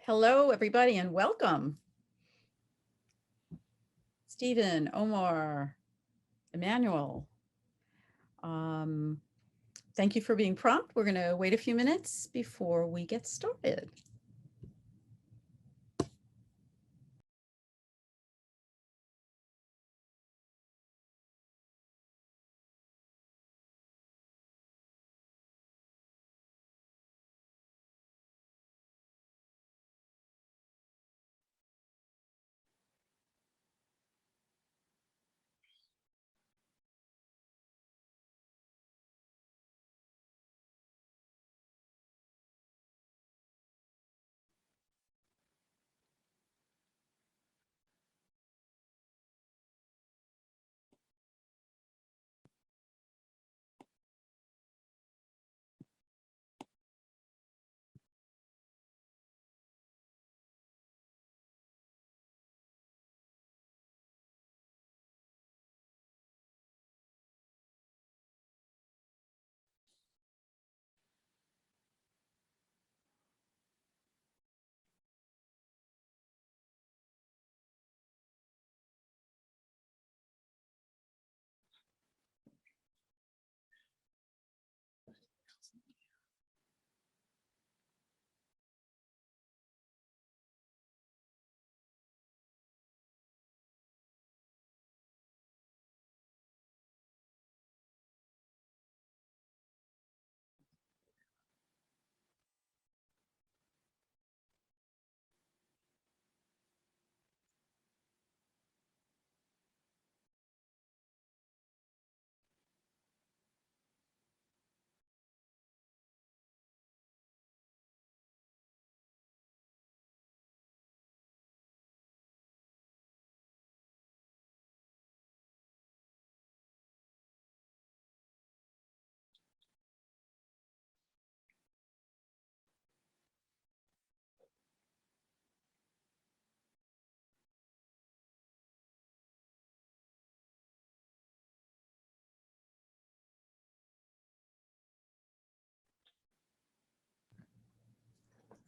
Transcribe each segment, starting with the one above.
Hello, everybody, and welcome. Stephen, Omar, Emmanuel. Thank you for being prompt. We're going to wait a few minutes before we get started.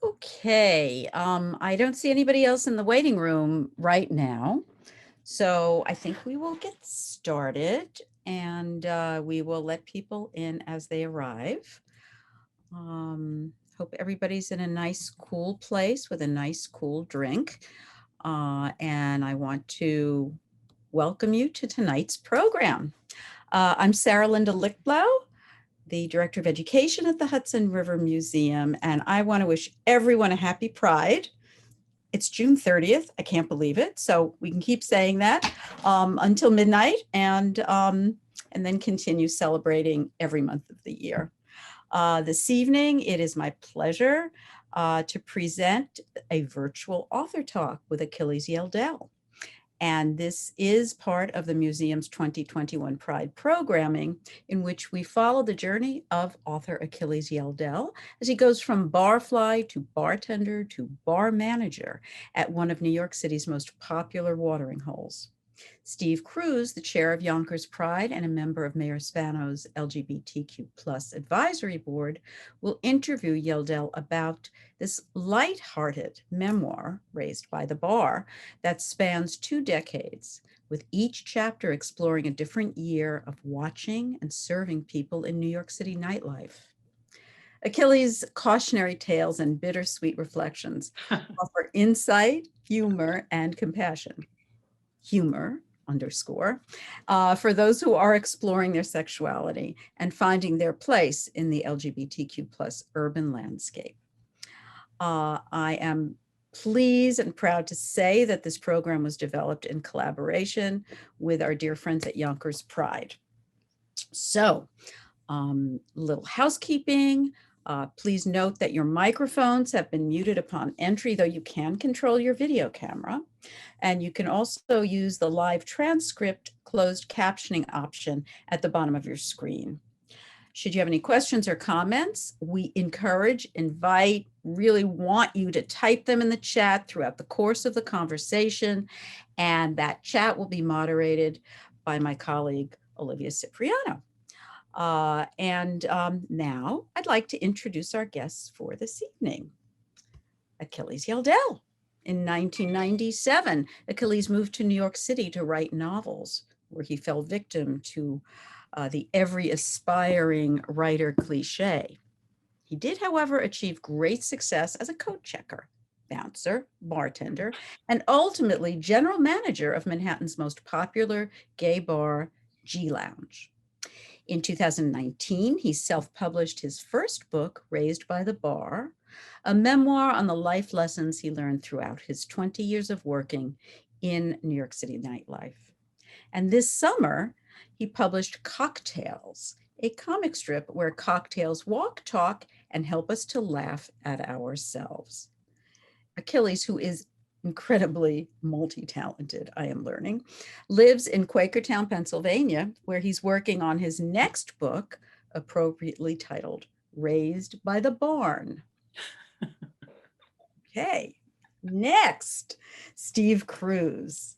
Okay, I don't see anybody else in the waiting room right now. So I think we will get started and we will let people in as they arrive. Hope everybody's in a nice, cool place with a nice, cool drink. And I want to welcome you to tonight's program. I'm Sarah Linda Lichtblau, the Director of Education at the Hudson River Museum, and I want to wish everyone a happy Pride. It's June 30th. I can't believe it. So we can keep saying that until midnight and then continue celebrating every month of the year. This evening, it is my pleasure to present a virtual author talk with Achilles Yeldell. And this is part of the museum's 2021 Pride programming, in which we follow the journey of author Achilles Yeldell as he goes from barfly to bartender to bar manager at one of New York City's most popular watering holes. Steve Cruz, the chair of Yonkers Pride and a member of Mayor Spano's LGBTQ plus advisory board, will interview Yeldell about this lighthearted memoir raised by the bar that spans 2 decades, with each chapter exploring a different year of watching and serving people in New York City nightlife. Achilles' cautionary tales and bittersweet reflections offer insight, humor, and compassion. Humor for those who are exploring their sexuality and finding their place in the LGBTQ plus urban landscape. I am pleased and proud to say that this program was developed in collaboration with our dear friends at Yonkers Pride. So, little housekeeping. Please note that your microphones have been muted upon entry, though you can control your video camera. And you can also use the live transcript closed captioning option at the bottom of your screen. Should you have any questions or comments, we encourage, invite, really want you to type them in the chat throughout the course of the conversation. And that chat will be moderated by my colleague, Olivia Cipriano. Now I'd like to introduce our guests for this evening. Achilles Yeldell. In 1997, Achilles moved to New York City to write novels, where he fell victim to the every aspiring writer cliche. He did, however, achieve great success as a coat checker, bouncer, bartender, and ultimately general manager of Manhattan's most popular gay bar, G Lounge. In 2019, he self-published his first book, Raised by the Bar, a memoir on the life lessons he learned throughout his 20 years of working in New York City nightlife. And this summer, he published Cocktails, a comic strip where cocktails walk, talk, and help us to laugh at ourselves. Achilles, who is incredibly multi-talented, I am learning, lives in Quakertown, Pennsylvania, where he's working on his next book, appropriately titled Raised by the Barn. Okay, next, Steve Cruz,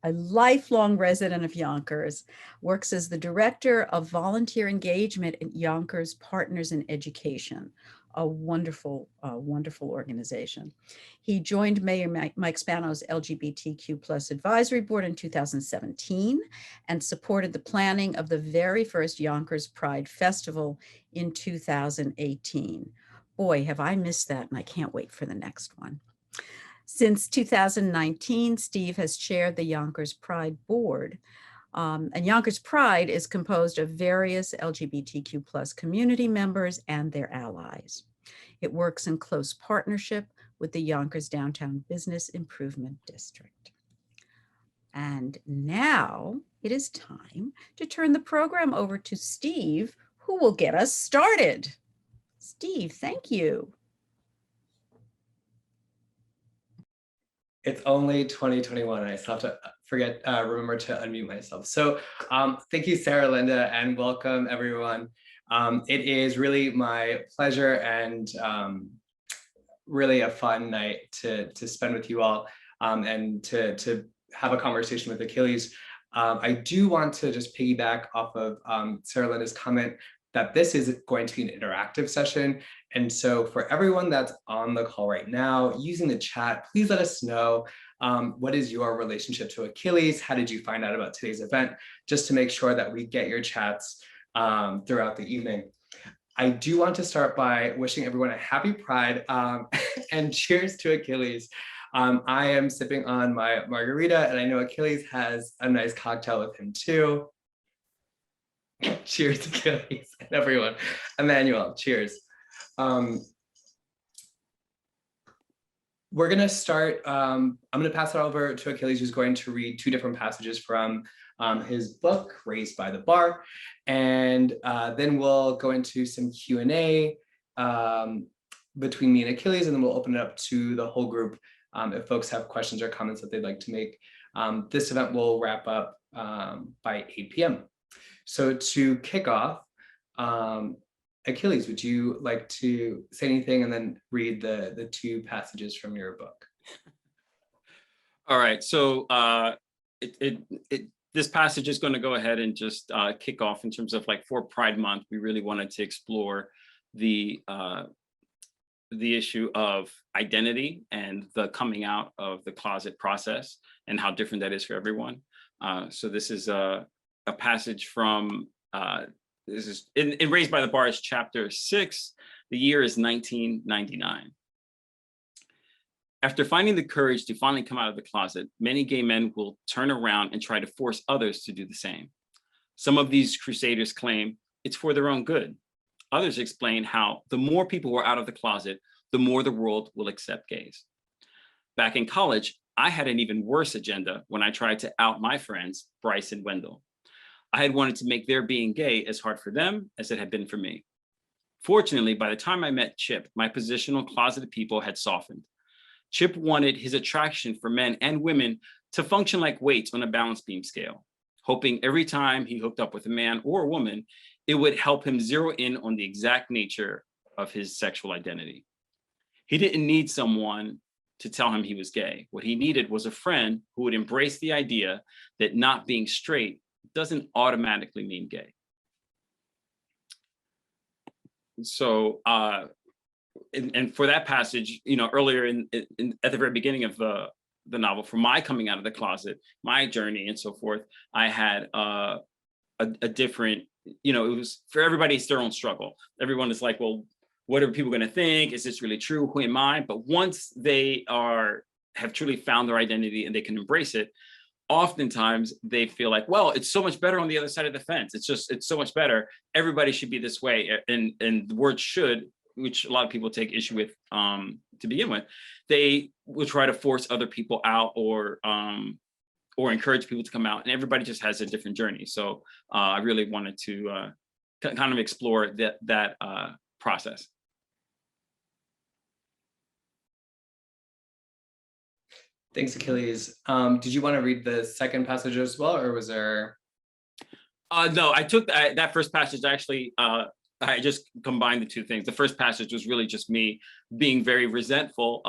a lifelong resident of Yonkers, works as the director of volunteer engagement at Yonkers Partners in Education, a wonderful, wonderful organization. He joined Mayor Mike Spano's LGBTQ plus advisory board in 2017 and supported the planning of the very first Yonkers Pride Festival in 2018. Boy, have I missed that, and I can't wait for the next one. Since 2019, Steve has chaired the Yonkers Pride board. And Yonkers Pride is composed of various LGBTQ plus community members and their allies. It works in close partnership with the Yonkers Downtown Business Improvement District. And now it is time to turn the program over to Steve, who will get us started. Steve, thank you. It's only 2021 and I still have to remember to unmute myself. So thank you, Sarah Linda, and welcome everyone. It is really my pleasure and really a fun night to spend with you all and to have a conversation with Achilles. I do want to just piggyback off of Sarah Linda's comment that this is going to be an interactive session. And so for everyone that's on the call right now, using the chat, please let us know what is your relationship to Achilles? How did you find out about today's event? Just to make sure that we get your chats throughout the evening. I do want to start by wishing everyone a happy Pride and cheers to Achilles. I am sipping on my margarita and I know Achilles has a nice cocktail with him too. Cheers, Achilles, and everyone. Emmanuel, cheers. We're gonna start, I'm gonna pass it over to Achilles, who's going to read two different passages from his book, Raised by the Bar, and then we'll go into some Q&A between me and Achilles, and then we'll open it up to the whole group if folks have questions or comments that they'd like to make. This event will wrap up by 8 p.m. So to kick off, Achilles, would you like to say anything and then read the two passages from your book? All right, so this passage is going to go ahead and just kick off in terms of like for Pride Month. We really wanted to explore the issue of identity and the coming out of the closet process and how different that is for everyone. So this is a passage from this is in Raised by the Bar, is chapter 6. The year is 1999. After finding the courage to finally come out of the closet, many gay men will turn around and try to force others to do the same. Some of these crusaders claim it's for their own good. Others explain how the more people were out of the closet, the more the world will accept gays. Back in college, I had an even worse agenda when I tried to out my friends, Bryce and Wendell. I had wanted to make their being gay as hard for them as it had been for me. Fortunately, by the time I met Chip, my position on closeted people had softened. Chip wanted his attraction for men and women to function like weights on a balance beam scale, hoping every time he hooked up with a man or a woman, it would help him zero in on the exact nature of his sexual identity. He didn't need someone to tell him he was gay. What he needed was a friend who would embrace the idea that not being straight doesn't automatically mean gay. So and for that passage, earlier at the very beginning of the novel, for my coming out of the closet, my journey and so forth, I had a different, it was, for everybody, it's their own struggle. Everyone is like, well, what are people going to think? Is this really true? Who am I? But once they have truly found their identity and they can embrace it, oftentimes they feel like, well, it's so much better on the other side of the fence. It's so much better. Everybody should be this way. And the word should, which a lot of people take issue with to begin with, they will try to force other people out or encourage people to come out, and everybody just has a different journey. So I really wanted to kind of explore that process. Thanks, Achilles. Did you want to read the second passage as well, or was there? No, I took that first passage. Actually, I just combined the two things. The first passage was really just me being very resentful.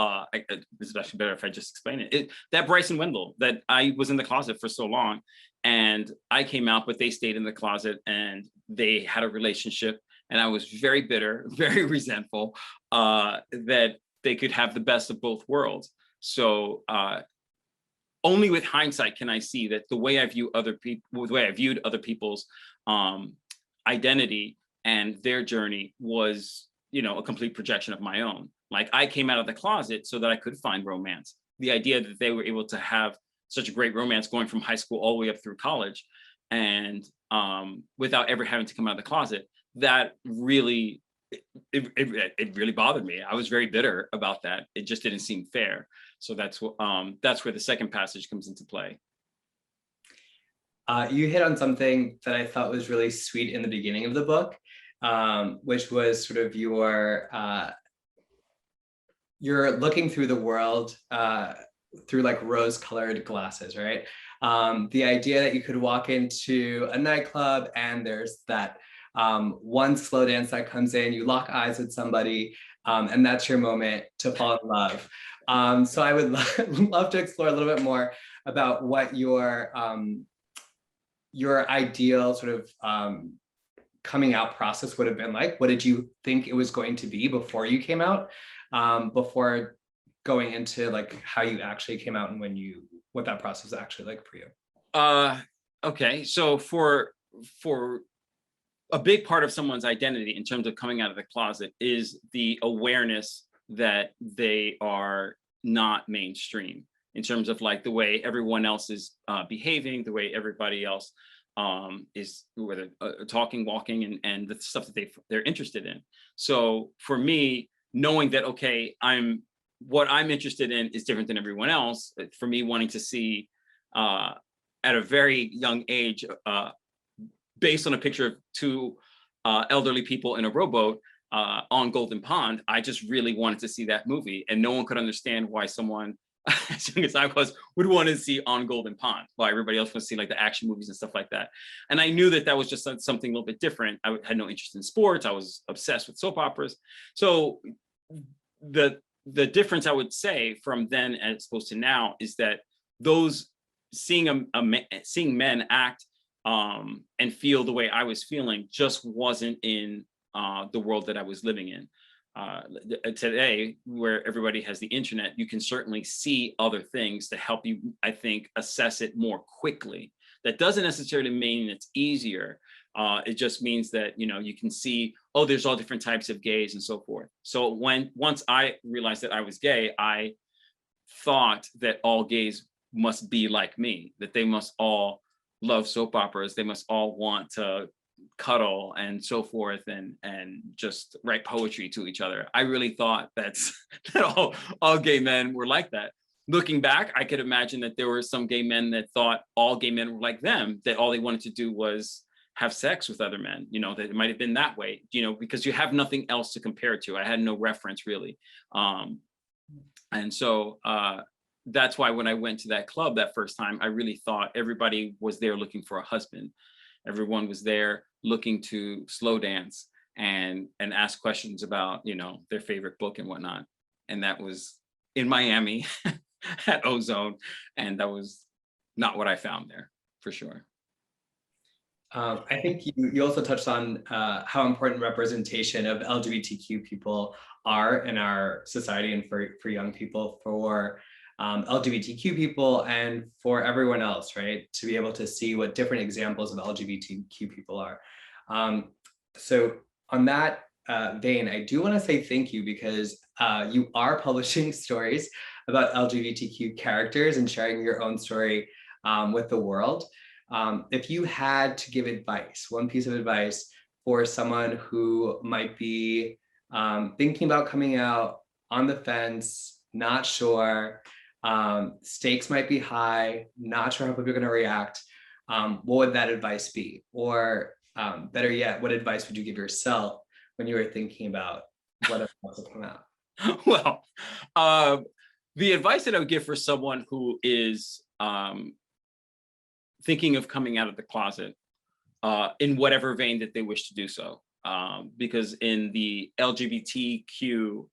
This is actually better if I just explain it. That Bryce and Wendell, that I was in the closet for so long, and I came out, but they stayed in the closet, and they had a relationship, and I was very bitter, very resentful that they could have the best of both worlds. So only with hindsight can I see that the way I view other people, the way I viewed other people's identity and their journey was, a complete projection of my own. Like, I came out of the closet so that I could find romance. The idea that they were able to have such a great romance going from high school all the way up through college, and without ever having to come out of the closet, that really, it really bothered me. I was very bitter about that. It just didn't seem fair. So that's where the second passage comes into play. You hit on something that I thought was really sweet in the beginning of the book, which was sort of you're looking through the world through like rose-colored glasses, right? The idea that you could walk into a nightclub and there's that one slow dance that comes in, you lock eyes with somebody, and that's your moment to fall in love. So I would love to explore a little bit more about what your ideal sort of coming out process would have been like. What did you think it was going to be before you came out, before going into like how you actually came out and what that process was actually like for you? Okay, so for a big part of someone's identity in terms of coming out of the closet is the awareness that they are not mainstream in terms of like the way everyone else is behaving, the way everybody else is, whether talking, walking, and the stuff that they're interested in. So for me, knowing that, okay, what I'm interested in is different than everyone else. For me, wanting to see at a very young age, based on a picture of two elderly people in a rowboat on Golden Pond, I just really wanted to see that movie, and no one could understand why someone as young as I was would want to see On Golden Pond, while everybody else wants to see like the action movies and stuff like that. And I knew that was just something a little bit different. I had no interest in sports. I was obsessed with soap operas. So the difference, I would say, from then as opposed to now is that seeing men act and feel the way I was feeling just wasn't in the world that I was living in. Today, where everybody has the internet, you can certainly see other things to help you, I think, assess it more quickly. That doesn't necessarily mean it's easier. It just means that, you can see, oh, there's all different types of gays and so forth. So once I realized that I was gay, I thought that all gays must be like me, that they must all love soap operas, they must all want to cuddle and so forth, and just write poetry to each other. I really thought that all gay men were like that. Looking back, I could imagine that there were some gay men that thought all gay men were like them, that all they wanted to do was have sex with other men, that it might have been that way, because you have nothing else to compare to. I had no reference really. And so that's why when I went to that club that first time, I really thought everybody was there looking for a husband. Everyone was there looking to slow dance and ask questions about, their favorite book and whatnot. And that was in Miami at Ozone. And that was not what I found there, for sure. I think you also touched on how important representation of LGBTQ people are in our society and for young people, for LGBTQ people and for everyone else, right? To be able to see what different examples of LGBTQ people are. So on that vein, I do want to say thank you because you are publishing stories about LGBTQ characters and sharing your own story with the world. If you had to give advice, one piece of advice for someone who might be thinking about coming out, on the fence, not sure, stakes might be high, not sure how people are going to react, what would that advice be? Or better yet, what advice would you give yourself when you were thinking about what else to come out? Well, the advice that I would give for someone who is thinking of coming out of the closet in whatever vein that they wish to do so. Because in the LGBTQIA+,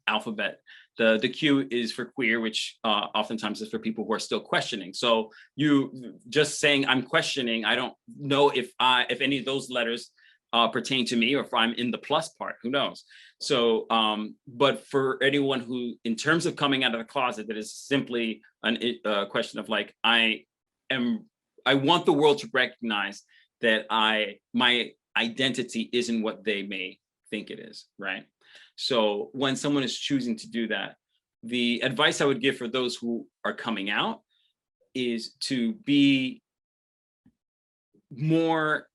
alphabet, the Q is for queer, which oftentimes is for people who are still questioning. So you just saying I'm questioning, I don't know if any of those letters pertain to me or if I'm in the plus part, who knows? So, but for anyone who, in terms of coming out of the closet, that is simply a question of like, I want the world to recognize that my identity isn't what they may think it is, right? So when someone is choosing to do that, the advice I would give for those who are coming out is to be more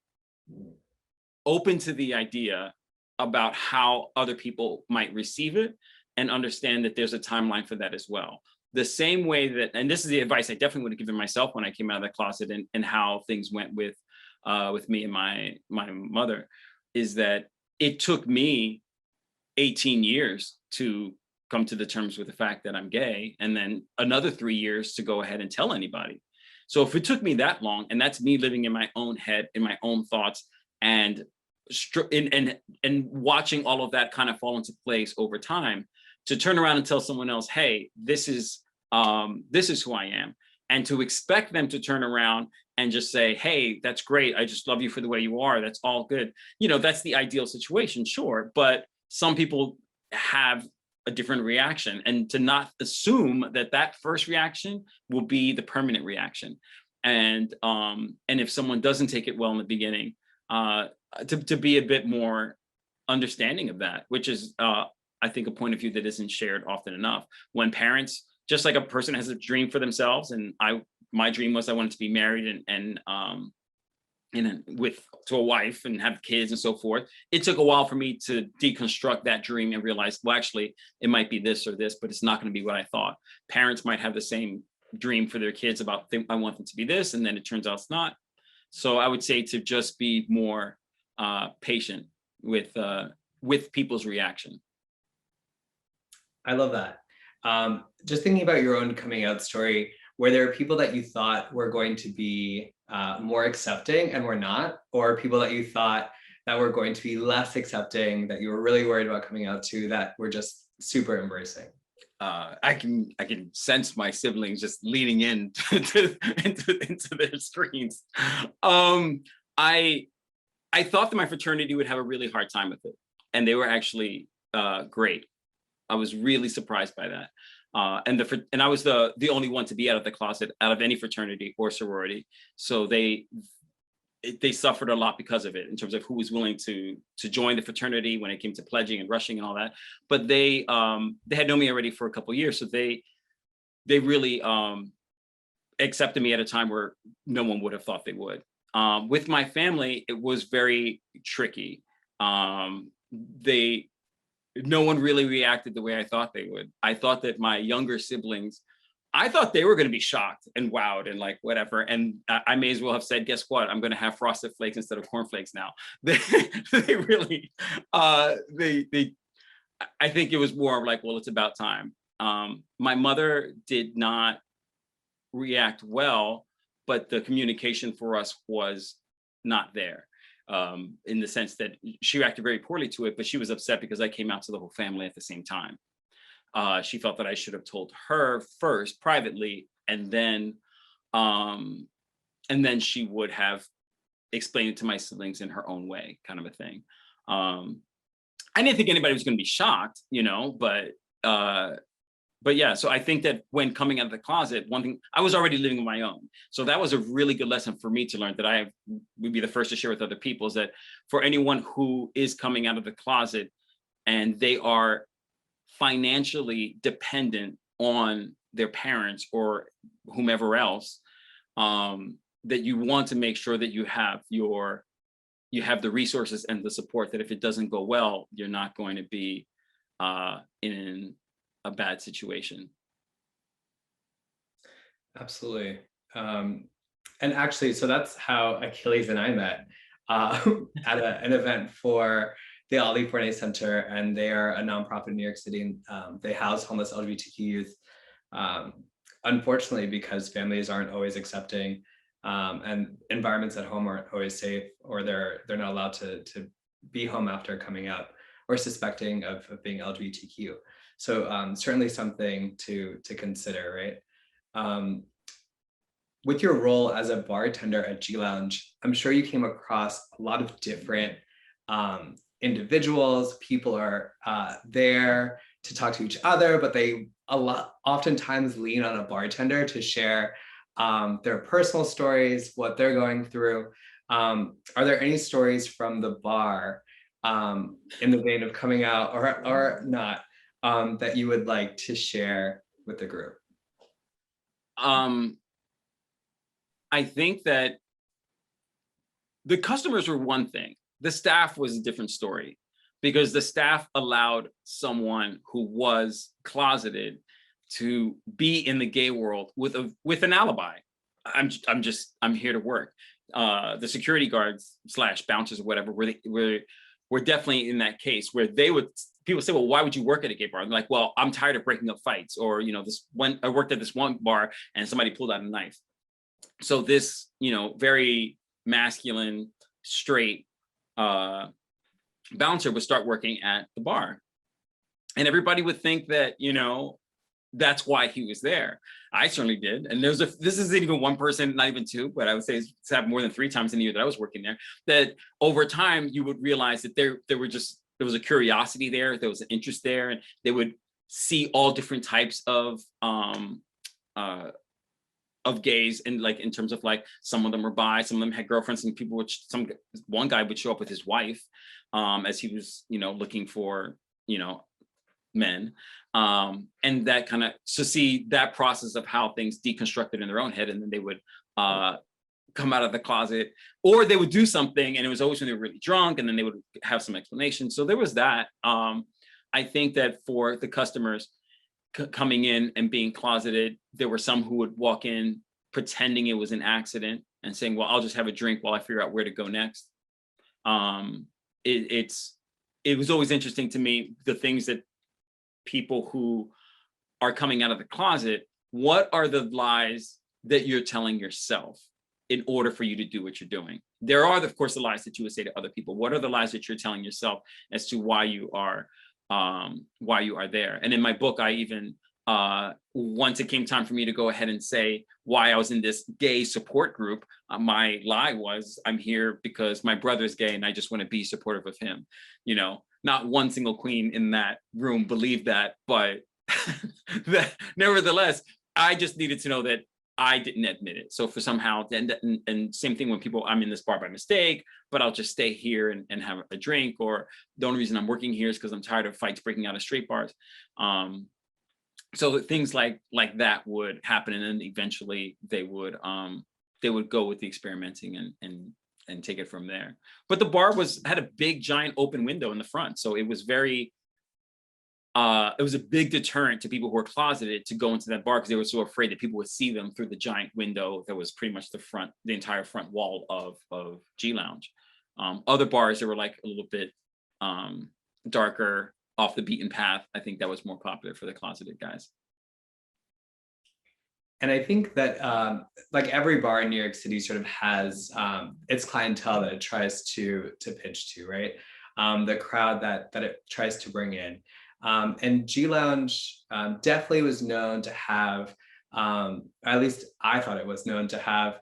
open to the idea about how other people might receive it and understand that there's a timeline for that as well. The same way that, and this is the advice I definitely would have given myself when I came out of the closet and how things went with me and my mother, is that it took me 18 years to come to the terms with the fact that I'm gay, and then another 3 years to go ahead and tell anybody. So if it took me that long, and that's me living in my own head, in my own thoughts, and watching all of that kind of fall into place over time, to turn around and tell someone else, hey, this is who I am, and to expect them to turn around and just say, hey, that's great, I just love you for the way you are, that's all good. That's the ideal situation, sure, but some people have a different reaction, and to not assume that that first reaction will be the permanent reaction. And if someone doesn't take it well in the beginning, to be a bit more understanding of that, which is I think a point of view that isn't shared often enough. When parents, just like a person has a dream for themselves, and my dream was I wanted to be married and to a wife and have kids and so forth. It took a while for me to deconstruct that dream and realize, well, actually, it might be this or this, but it's not going to be what I thought. Parents might have the same dream for their kids about, I want them to be this, and then it turns out it's not. So I would say to just be more patient with people's reaction. I love that. Just thinking about your own coming out story, were there people that you thought were going to be more accepting and were not, or people that you thought that were going to be less accepting, that you were really worried about coming out to, that were just super embracing? I can sense my siblings just leaning in into their screens. I thought that my fraternity would have a really hard time with it, and they were actually great. I was really surprised by that. And I was the only one to be out of the closet out of any fraternity or sorority. So they suffered a lot because of it, in terms of who was willing to join the fraternity when it came to pledging and rushing and all that. But they had known me already for a couple of years, so they really accepted me at a time where no one would have thought they would. With my family, it was very tricky. No one really reacted the way I thought they would. I thought that my younger siblings, I thought they were going to be shocked and wowed and like whatever. And I may as well have said, guess what? I'm going to have Frosted Flakes instead of cornflakes now. They really, I think it was more of like, well, it's about time. My mother did not react well, but the communication for us was not there. In the sense that she reacted very poorly to it, but she was upset because I came out to the whole family at the same time. She felt that I should have told her first privately, and then And then she would have explained it to my siblings in her own way, kind of a thing. I didn't think anybody was going to be shocked, you know, but yeah, so I think that when coming out of the closet, one thing, I was already living on my own. So that was a really good lesson for me to learn, that I would be the first to share with other people, is that for anyone who is coming out of the closet and they are financially dependent on their parents or whomever else, that you want to make sure that you have the resources and the support, that if it doesn't go well, you're not going to be in a bad situation. Absolutely. And actually, so that's how Achilles and I met at an event for the Ali Forney Center, and they are a nonprofit in New York City, and they house homeless LGBTQ youth. Unfortunately, because families aren't always accepting, and environments at home aren't always safe, or they're not allowed to be home after coming out or suspecting of being LGBTQ. So certainly something to consider, right? With your role as a bartender at G Lounge, I'm sure you came across a lot of different individuals. People are there to talk to each other, but they oftentimes lean on a bartender to share their personal stories, what they're going through. Are there any stories from the bar in the vein of coming out or not that you would like to share with the group? I think that the customers were one thing. The staff was a different story, because the staff allowed someone who was closeted to be in the gay world with an alibi. I'm here to work. The security guards / bouncers or whatever were definitely in that case where people say, well, why would you work at a gay bar? And they're like, well, I'm tired of breaking up fights, or I worked at this one bar and somebody pulled out a knife. So this, very masculine, straight bouncer would start working at the bar, and everybody would think that, that's why he was there. I certainly did. And this isn't even one person, not even two, but I would say it's happened more than 3 times in the year that I was working there, that over time you would realize that there was a curiosity there was an interest there, and they would see all different types of gays, and like in terms of like, some of them were bi, some of them had girlfriends, and one guy would show up with his wife as he was, looking for, men, and that kind of, to see that process of how things deconstructed in their own head, and then they would come out of the closet, or they would do something, and it was always when they were really drunk, and then they would have some explanation. So there was that. I think that for the customers coming in and being closeted, there were some who would walk in pretending it was an accident and saying, well, I'll just have a drink while I figure out where to go next. It was always interesting to me, the things that people who are coming out of the closet, what are the lies that you're telling yourself in order for you to do what you're doing? There are, of course, the lies that you would say to other people. What are the lies that you're telling yourself as to why you are there? And in my book, I even, once it came time for me to go ahead and say why I was in this gay support group, my lie was, I'm here because my brother's gay and I just want to be supportive of him. Not one single queen in that room believed that, but nevertheless, I just needed to know that I didn't admit it. So for somehow, and same thing when I'm in this bar by mistake, but I'll just stay here and have a drink, or the only reason I'm working here is because I'm tired of fights breaking out of straight bars. So things like that would happen, and then eventually they would go with the experimenting and take it from there. But the bar had a big giant open window in the front, so it was very it was a big deterrent to people who were closeted to go into that bar, because they were so afraid that people would see them through the giant window that was pretty much the entire front wall of G Lounge. Other bars that were like a little bit darker, off the beaten path, I think that was more popular for the closeted guys. And I think that like every bar in New York City sort of has its clientele that it tries to pitch to, right? The crowd that it tries to bring in. And G Lounge definitely was known to have at least I thought it was known to have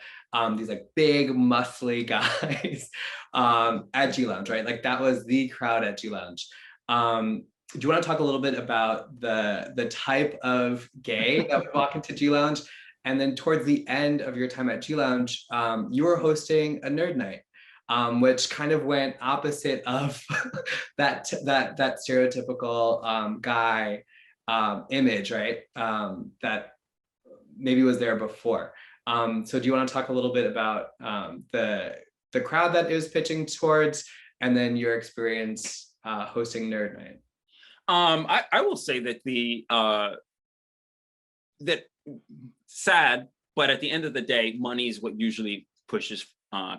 these like big muscly guys at G Lounge, right? Like that was the crowd at G Lounge. Do you want to talk a little bit about the type of gay that would walk into G Lounge? And then towards the end of your time at G Lounge, you were hosting a nerd night, which kind of went opposite of that stereotypical guy image, right? That maybe was there before. So do you want to talk a little bit about the crowd that it was pitching towards, and then your experience hosting Nerd Night? I will say that that sad, but at the end of the day, money is what usually pushes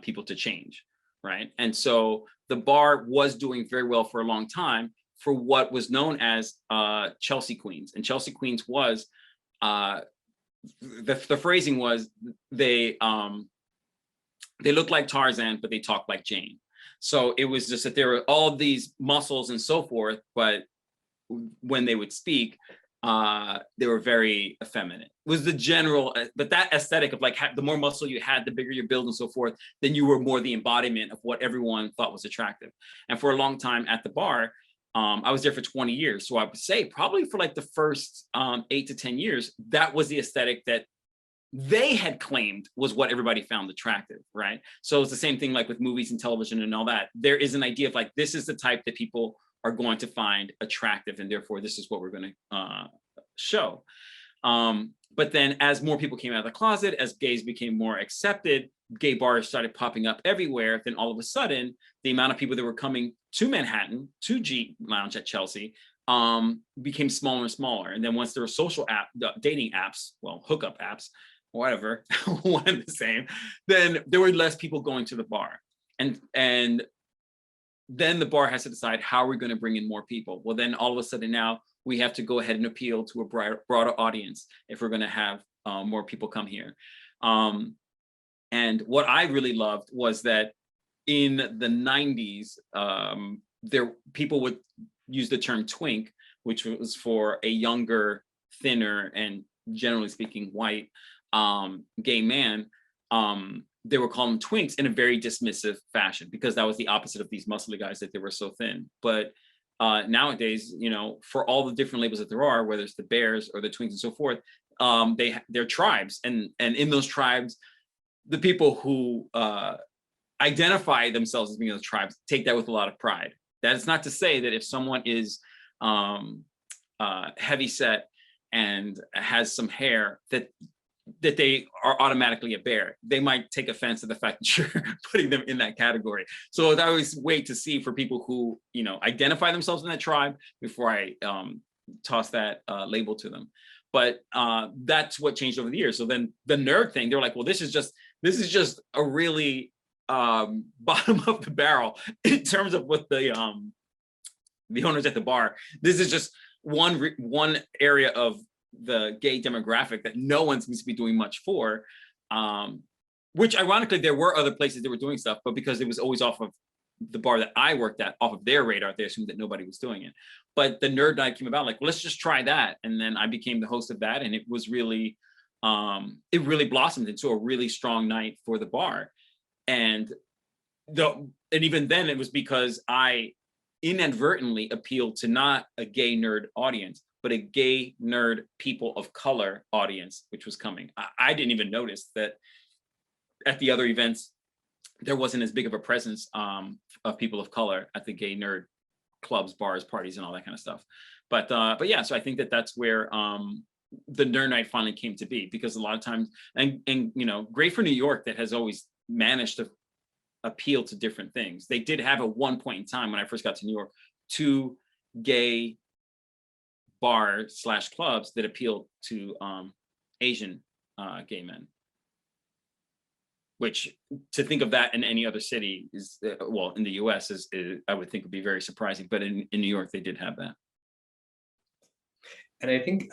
people to change, right? And so the bar was doing very well for a long time for what was known as Chelsea Queens, and Chelsea Queens was the phrasing was they look like Tarzan, but they talk like Jane. So it was just that there were all these muscles and so forth, but when they would speak, they were very effeminate. It was the general, but that aesthetic of like the more muscle you had, the bigger your build and so forth, then you were more the embodiment of what everyone thought was attractive. And for a long time at the bar, I was there for 20 years. So I would say probably for like the first 8 to 10 years, that was the aesthetic that they had claimed was what everybody found attractive, right? So it's the same thing like with movies and television and all that. There is an idea of like, this is the type that people are going to find attractive, and therefore this is what we're going to show. But then as more people came out of the closet, as gays became more accepted, gay bars started popping up everywhere. Then all of a sudden, the amount of people that were coming to Manhattan, to G Lounge at Chelsea, became smaller and smaller. And then once there were social dating apps, well, hookup apps, whatever, one and the same, then there were less people going to the bar. And then the bar has to decide, how are we going to bring in more people? Well, then all of a sudden now we have to go ahead and appeal to a broader audience if we're going to have more people come here. And what I really loved was that in the 90s, people would use the term twink, which was for a younger, thinner, and generally speaking, white gay man. They were calling them twinks in a very dismissive fashion because that was the opposite of these muscly guys, that they were so thin. But nowadays, you know, for all the different labels that there are, whether it's the bears or the twinks and so forth, they're tribes, and in those tribes, the people who identify themselves as being those tribes take that with a lot of pride. That is not to say that if someone is heavy set and has some hair, that they are automatically a bear. They might take offense to the fact that you're putting them in that category. So I always wait to see for people who, you know, identify themselves in that tribe before I toss that label to them. But that's what changed over the years. So then the nerd thing, they're like, well, this is just a really bottom of the barrel in terms of what the owners at the bar. This is just one area of the gay demographic that no one seems to be doing much for, which ironically there were other places that were doing stuff, but because it was always off of the bar that I worked at, off of their radar, they assumed that nobody was doing it. But the nerd night came about, like, well, let's just try that, and then I became the host of that, and it was really it really blossomed into a really strong night for the bar. And even then it was because I inadvertently appealed to not a gay nerd audience, but a gay nerd people of color audience, which was coming. I didn't even notice that at the other events, there wasn't as big of a presence of people of color at the gay nerd clubs, bars, parties, and all that kind of stuff. But yeah, so I think that that's where the nerd night finally came to be, because a lot of times, and you know, great for New York that has always managed to appeal to different things. They did have at one point in time when I first got to New York, 2 gay bars/clubs that appealed to Asian gay men. Which, to think of that in any other city is, well, in the US is I would think would be very surprising, but in New York they did have that. And I think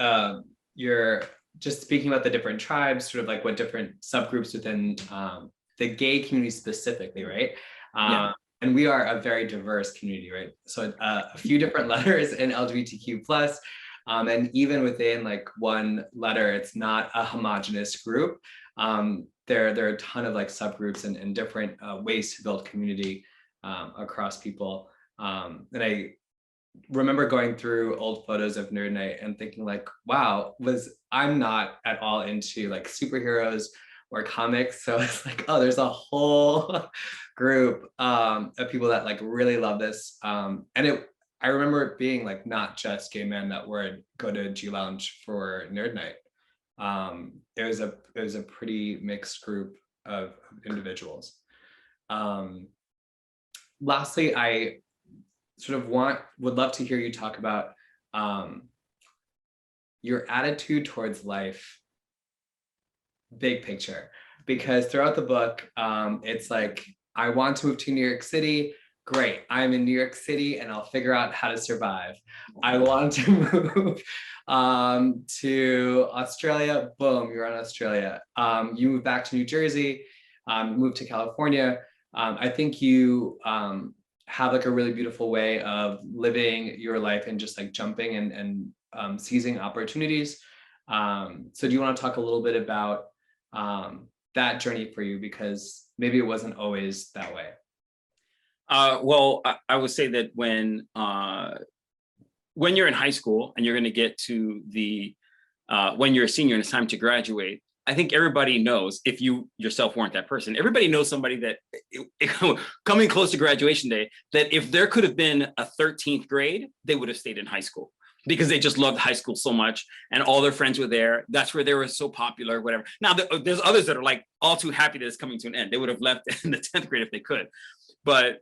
you're just speaking about the different tribes, sort of like what different subgroups within the gay community specifically, right? Yeah. And we are a very diverse community, right? So a few different letters in LGBTQ+. And even within like one letter, it's not a homogenous group. There are a ton of like subgroups and different ways to build community across people. And I remember going through old photos of Nerd Night and thinking like, wow, I'm not at all into like superheroes or comics. So it's like, oh, there's a whole group of people that like really love this. I remember it being like not just gay men that would go to G Lounge for Nerd Night. It was a pretty mixed group of individuals. Lastly, I sort of would love to hear you talk about your attitude towards life, big picture, because throughout the book, it's like, I want to move to New York City. Great, I'm in New York City and I'll figure out how to survive. I want to move to Australia. Boom, you're in Australia. You move back to New Jersey, move to California. I think you have like a really beautiful way of living your life and just like jumping and seizing opportunities. So do you want to talk a little bit about that journey for you? Because maybe it wasn't always that way. Well, I would say that when you're in high school and you're going to get to when you're a senior and it's time to graduate, I think everybody knows, if you yourself weren't that person, everybody knows somebody that coming close to graduation day, that if there could have been a 13th grade, they would have stayed in high school because they just loved high school so much and all their friends were there. That's where they were so popular, whatever. Now, there's others that are like all too happy that it's coming to an end. They would have left in the 10th grade if they could. But,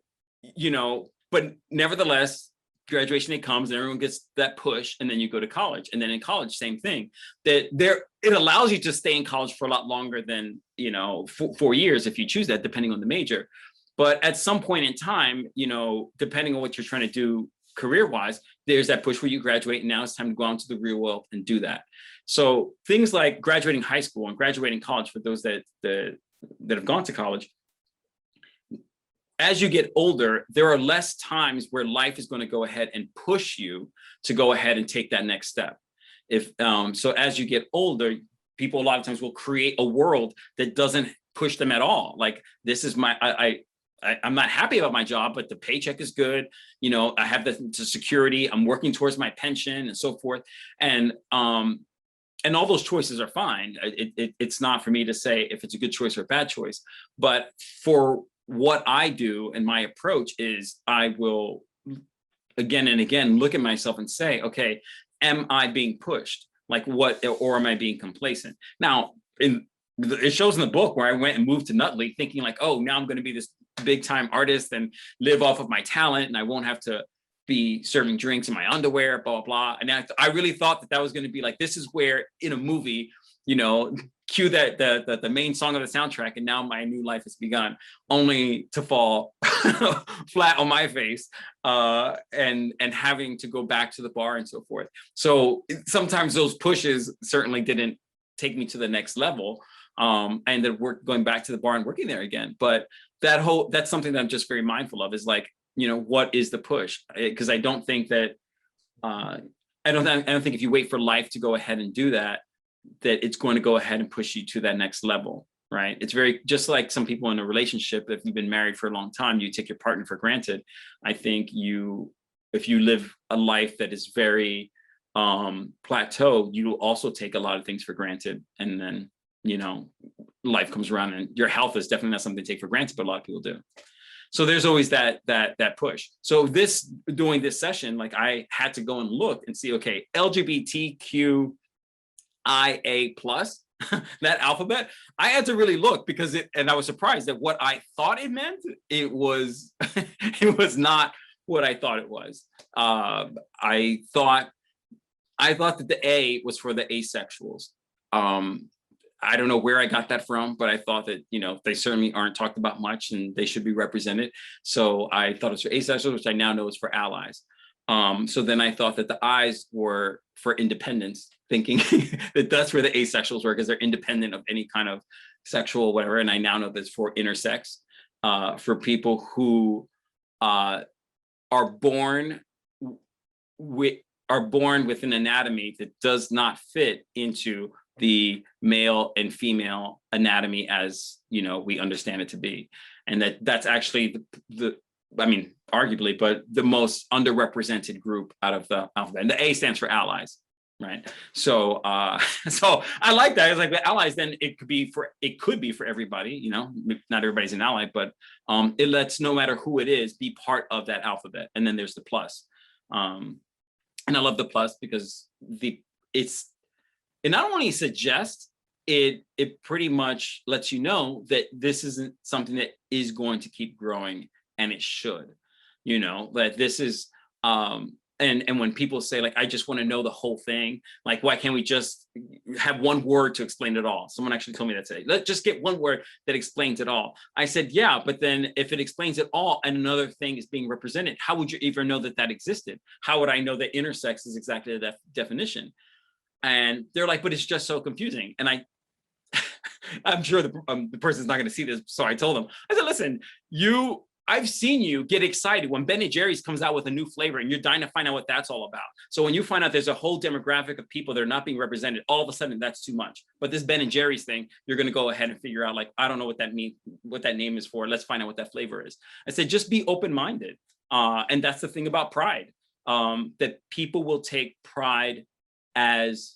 but nevertheless, graduation day comes and everyone gets that push, and then you go to college. And then in college, same thing. It allows you to stay in college for a lot longer than 4 years if you choose that, depending on the major. But at some point in time, depending on what you're trying to do career-wise, there's that push where you graduate, and now it's time to go out into the real world and do that. So things like graduating high school and graduating college, for those that have gone to college, as you get older, there are less times where life is going to go ahead and push you to go ahead and take that next step. So as you get older, people a lot of times will create a world that doesn't push them at all. Like, this is I'm not happy about my job, but the paycheck is good. I have the security. I'm working towards my pension and so forth. And all those choices are fine. It's not for me to say if it's a good choice or a bad choice, but for what I do and my approach is, I will again and again look at myself and say, okay, am I being pushed? Like what, or am I being complacent? Now, it shows in the book where I went and moved to Nutley thinking like, oh, now I'm going to be this big time artist and live off of my talent, and I won't have to be serving drinks in my underwear, blah, blah, blah. And I really thought that was going to be like, this is where in a movie, cue that the main song of the soundtrack, and now my new life has begun, only to fall flat on my face and having to go back to the bar and so forth. So sometimes those pushes certainly didn't take me to the next level. I ended up going back to the bar and working there again. But that's something that I'm just very mindful of, is like, what is the push? Because I don't think that I don't think if you wait for life to go ahead and do that it's going to go ahead and push you to that next level, right? It's very, just like some people in a relationship, if you've been married for a long time, you take your partner for granted. I think if you live a life that is very plateau, you will also take a lot of things for granted. And then, life comes around, and your health is definitely not something to take for granted, but a lot of people do. So there's always that push. So doing this session, like, I had to go and look and see, okay, LGBTQ IA plus, that alphabet, I had to really look, because and I was surprised that what I thought it meant, it was it was not what I thought it was. I thought that the A was for the asexuals. I don't know where I got that from, but I thought that, they certainly aren't talked about much and they should be represented. So I thought it was for asexuals, which I now know is for allies. So then I thought that the I's were for independence, thinking that that's where the asexuals were, because they're independent of any kind of sexual whatever. And I now know that's for intersex, for people who are born with are born with an anatomy that does not fit into the male and female anatomy as, you know, we understand it to be. And that's actually I mean, arguably, but the most underrepresented group out of the alphabet. And the A stands for allies, right? So so I like that. It's like the allies, then it could be for everybody, you know, not everybody's an ally, but it lets no matter who it is be part of that alphabet. And then there's the plus. And I love the plus because it not only suggests, it pretty much lets you know that this isn't something that is going to keep growing, and it should, you know, that this is, and when people say like, I just want to know the whole thing, like, why can't we just have one word to explain it all? Someone actually told me that today. Let's just get one word that explains it all. I said, yeah, but then if it explains it all and another thing is being represented, how would you even know that that existed? How would I know that intersex is exactly the definition? And they're like, but it's just so confusing. And I'm sure the person's not going to see this. So I told them, I said, listen, I've seen you get excited when Ben & Jerry's comes out with a new flavor and you're dying to find out what that's all about. So when you find out there's a whole demographic of people that are not being represented, all of a sudden that's too much. But this Ben & Jerry's thing, you're going to go ahead and figure out, like, I don't know what that means, what that name is for. Let's find out what that flavor is. I said, just be open-minded. And that's the thing about pride, that people will take pride as,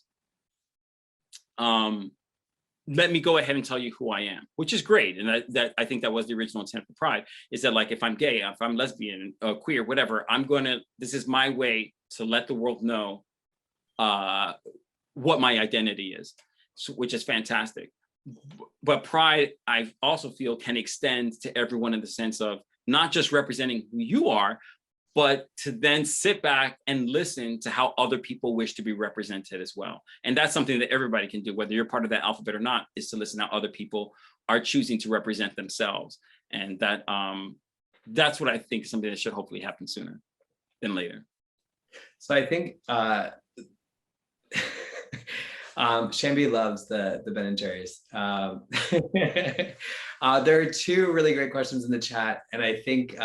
let me go ahead and tell you who I am, which is great. And that I think that was the original intent for pride, is that, like, if I'm gay, if I'm lesbian, queer, whatever, this is my way to let the world know what my identity is, which is fantastic. But pride, I also feel, can extend to everyone in the sense of not just representing who you are, but to then sit back and listen to how other people wish to be represented as well. And that's something that everybody can do, whether you're part of that alphabet or not, is to listen to how other people are choosing to represent themselves. And that's what I think is something that should hopefully happen sooner than later. So I think Shambi loves the Ben & Jerry's. There are two really great questions in the chat, and I think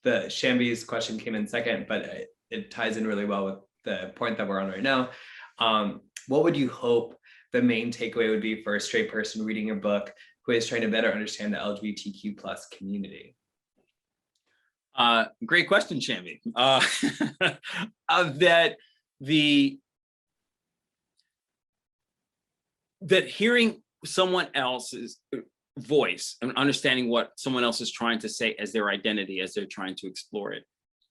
the Shambi's question came in second, but it ties in really well with the point that we're on right now. What would you hope the main takeaway would be for a straight person reading your book who is trying to better understand the LGBTQ plus community? Great question, Shambi. That hearing someone else's voice and understanding what someone else is trying to say as their identity, as they're trying to explore it,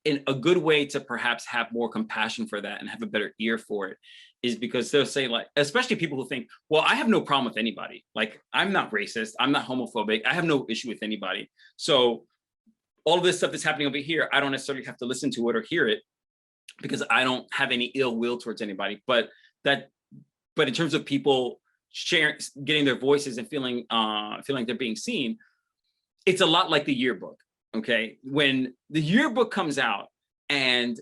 in a good way to perhaps have more compassion for that and have a better ear for it, is because they'll say, like, especially people who think, well, I have no problem with anybody. Like, I'm not racist, I'm not homophobic, I have no issue with anybody. So all of this stuff that's happening over here, I don't necessarily have to listen to it or hear it because I don't have any ill will towards anybody. But in terms of people sharing, getting their voices and feeling like they're being seen, it's a lot like the yearbook. Okay, when the yearbook comes out and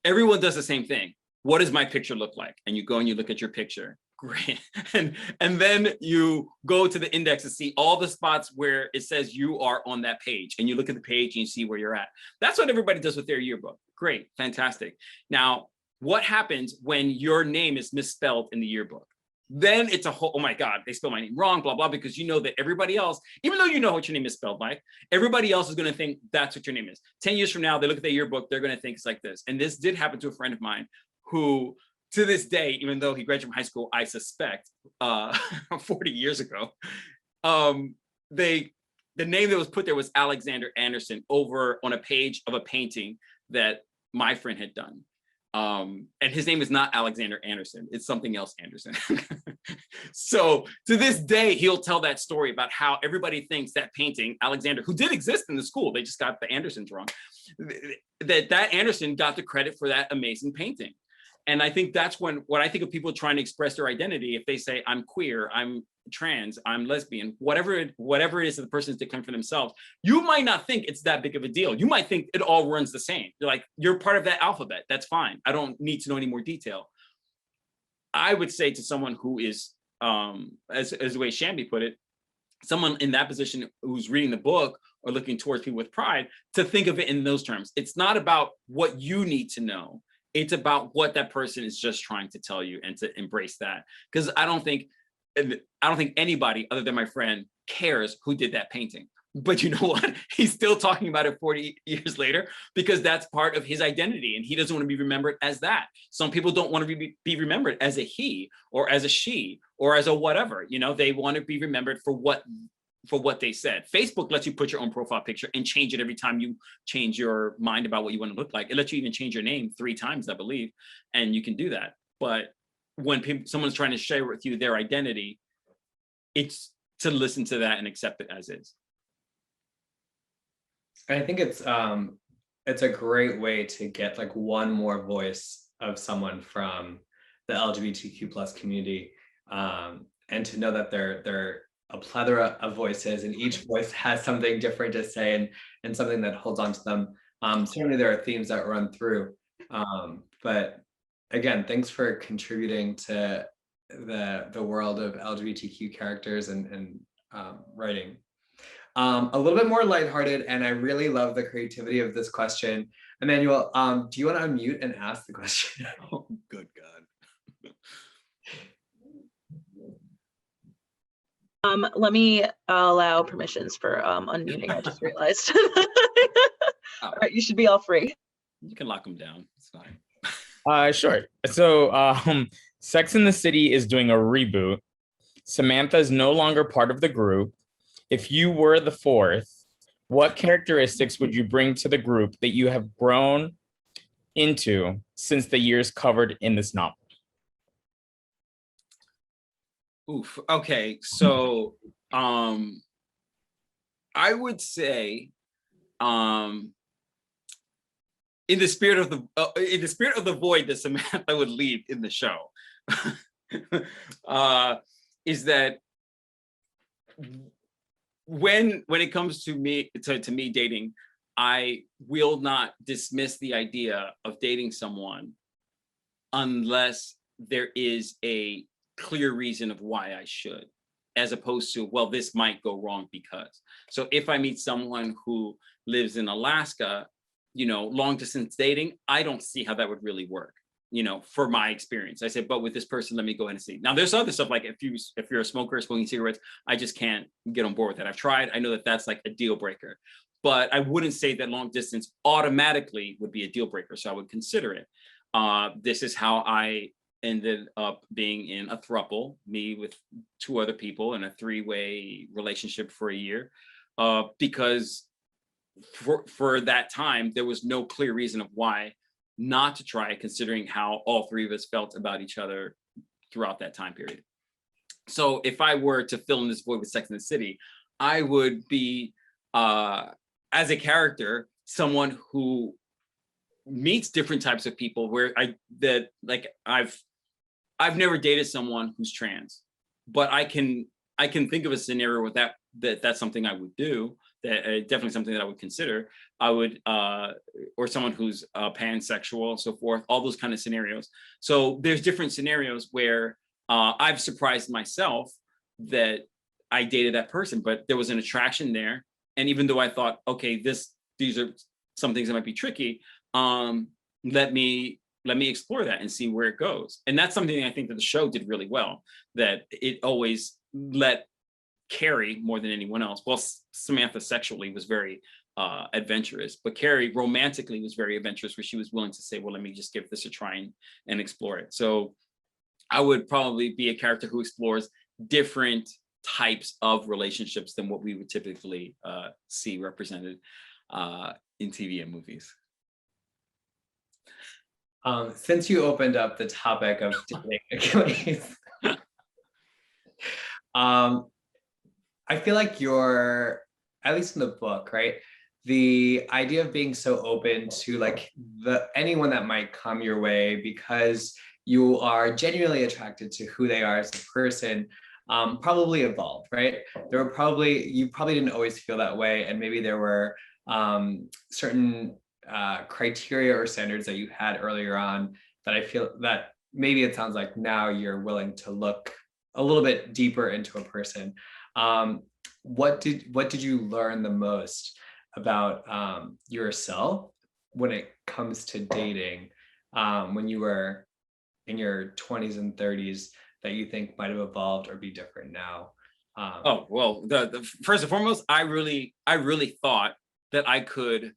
everyone does the same thing, what does my picture look like? And you go and you look at your picture, great, and then you go to the index to see all the spots where it says you are on that page, and you look at the page and you see where you're at. That's what everybody does with their yearbook. Great, fantastic. Now, what happens when your name is misspelled in the yearbook? Then it's a whole, oh my God, they spelled my name wrong, blah, blah, because you know that everybody else, even though you know what your name is spelled like, everybody else is going to think that's what your name is. 10 years from now, they look at their yearbook, they're going to think it's like this. And this did happen to a friend of mine who, to this day, even though he graduated from high school, I suspect 40 years ago, the name that was put there was Alexander Anderson over on a page of a painting that my friend had done. And his name is not Alexander Anderson, it's something else Anderson. So to this day, he'll tell that story about how everybody thinks that painting, Alexander, who did exist in the school, they just got the Andersons wrong, that Anderson got the credit for that amazing painting. And I think that's when I think of people trying to express their identity, if they say, I'm queer, I'm trans, I'm lesbian, whatever it is that the person is declaring for themselves, you might not think it's that big of a deal. You might think it all runs the same. You're like, you're part of that alphabet. That's fine. I don't need to know any more detail. I would say to someone who is, as the way Shambi put it, someone in that position who's reading the book or looking towards people with pride, to think of it in those terms. It's not about what you need to know. It's about what that person is just trying to tell you, and to embrace that. Because I don't think anybody other than my friend cares who did that painting. But you know what? He's still talking about it 40 years later, because that's part of his identity, and he doesn't want to be remembered as that. Some people don't want to be remembered as a he, or as a she, or as a whatever. You know, they want to be remembered for what they said. Facebook lets you put your own profile picture and change it every time you change your mind about what you want to look like. It lets you even change your name 3 times, I believe, and you can do that. But when someone's trying to share with you their identity, it's to listen to that and accept it as is. I think it's a great way to get like one more voice of someone from the LGBTQ plus community, and to know that they're a plethora of voices, and each voice has something different to say, and something that holds on to them. Certainly there are themes that run through, but again, thanks for contributing to the world of LGBTQ characters and writing. A little bit more lighthearted, and I really love the creativity of this question. Emmanuel, do you want to unmute and ask the question? Oh, good God. Let me allow permissions for unmuting. I just realized. All right, you should be all free. You can lock them down. It's fine. Sure. So Sex and the City is doing a reboot. Samantha is no longer part of the group. If you were the fourth, what characteristics would you bring to the group that you have grown into since the years covered in this novel? Oof. Okay. So I would say in the spirit of the void that Samantha would leave in the show, is that when it comes to me dating, I will not dismiss the idea of dating someone unless there is a clear reason of why I should, as opposed to, well, this might go wrong because. So if I meet someone who lives in Alaska, you know, long distance dating, I don't see how that would really work, you know, for my experience. I said, but with this person, let me go ahead and see. Now there's other stuff, like if you're a smoker smoking cigarettes, I just can't get on board with that. I've tried, I know that that's like a deal breaker, but I wouldn't say that long distance automatically would be a deal breaker. So I would consider it. This is how I ended up being in a throuple, me with 2 other people in a 3-way relationship for a year, because for that time, there was no clear reason of why not to try it, considering how all 3 of us felt about each other throughout that time period. So if I were to fill in this void with Sex and the City, I would be, as a character, someone who meets different types of people, where I've never dated someone who's trans, but I can think of a scenario with that's something I would do. That definitely something that I would consider. I would, or someone who's pansexual, so forth. All those kind of scenarios. So there's different scenarios where I've surprised myself that I dated that person, but there was an attraction there. And even though I thought, okay, these are some things that might be tricky, let me explore that and see where it goes. And that's something I think that the show did really well, that it always let Carrie, more than anyone else, well, Samantha sexually was very adventurous, but Carrie romantically was very adventurous, where she was willing to say, well, let me just give this a try and explore it. So I would probably be a character who explores different types of relationships than what we would typically see represented in TV and movies. Since you opened up the topic of dating Achilles, I feel like you're, at least in the book, right? The idea of being so open to like anyone that might come your way because you are genuinely attracted to who they are as a person, probably evolved, right? You probably didn't always feel that way, and maybe there were certain criteria or standards that you had earlier on that I feel that maybe it sounds like now you're willing to look a little bit deeper into a person. What did you learn the most about yourself when it comes to dating when you were in your 20s and 30s that you think might have evolved or be different now? Oh, well, the first and foremost, I really thought that I could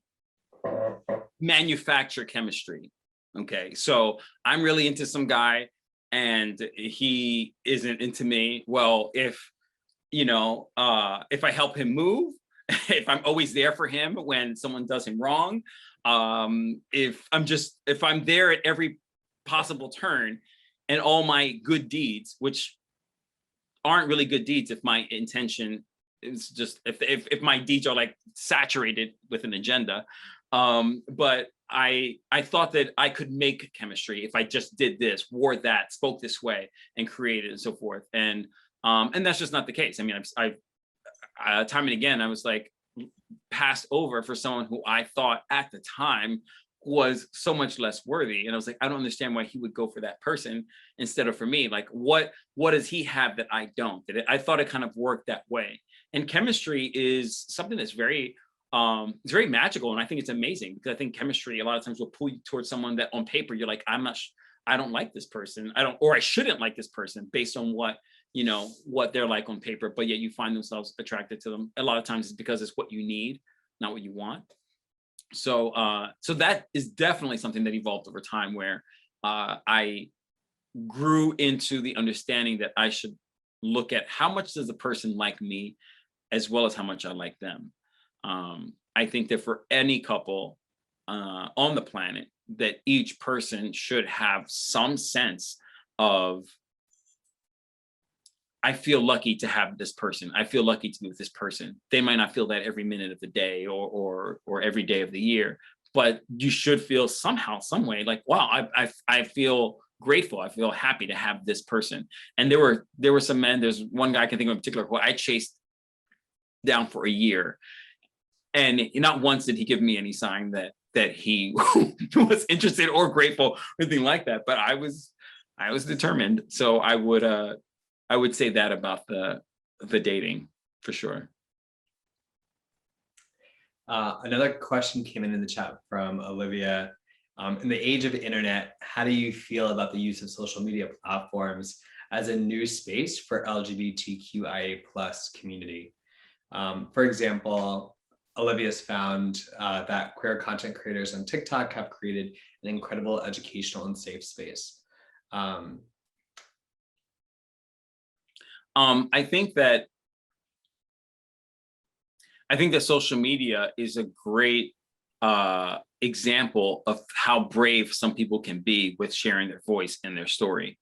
manufacture chemistry. Okay, so I'm really into some guy and he isn't into me. Well, if if I help him move, if I'm always there for him when someone does him wrong, if I'm there at every possible turn, and all my good deeds, which aren't really good deeds if my intention is just if my deeds are like saturated with an agenda. But I thought that I could make chemistry if I just did this, wore that, spoke this way, and created and so forth. And that's just not the case. I mean, I've time and again, I was like passed over for someone who I thought at the time was so much less worthy. And I was like, I don't understand why he would go for that person instead of for me. Like, what does he have that I don't? I thought it kind of worked that way. And chemistry is something that's very it's very magical, and I think it's amazing because I think chemistry a lot of times will pull you towards someone that on paper you're like, I don't like this person, I shouldn't like this person based on what they're like on paper, but yet you find themselves attracted to them. A lot of times it's because it's what you need, not what you want. So that is definitely something that evolved over time, where I grew into the understanding that I should look at how much does the person like me as well as how much I like them. I think that for any couple on the planet, that each person should have some sense of, I feel lucky to have this person. I feel lucky to be with this person. They might not feel that every minute of the day or every day of the year, but you should feel somehow, some way like, wow, I feel grateful. I feel happy to have this person. And there were some men, there's one guy I can think of in particular who I chased down for a year. And not once did he give me any sign that he was interested or grateful or anything like that. But I was determined. So I would say that about the dating for sure. Another question came in the chat from Olivia. In the age of the internet, how do you feel about the use of social media platforms as a new space for LGBTQIA+ community? For example, Olivia's found that queer content creators on TikTok have created an incredible educational and safe space. I think that social media is a great example of how brave some people can be with sharing their voice and their story.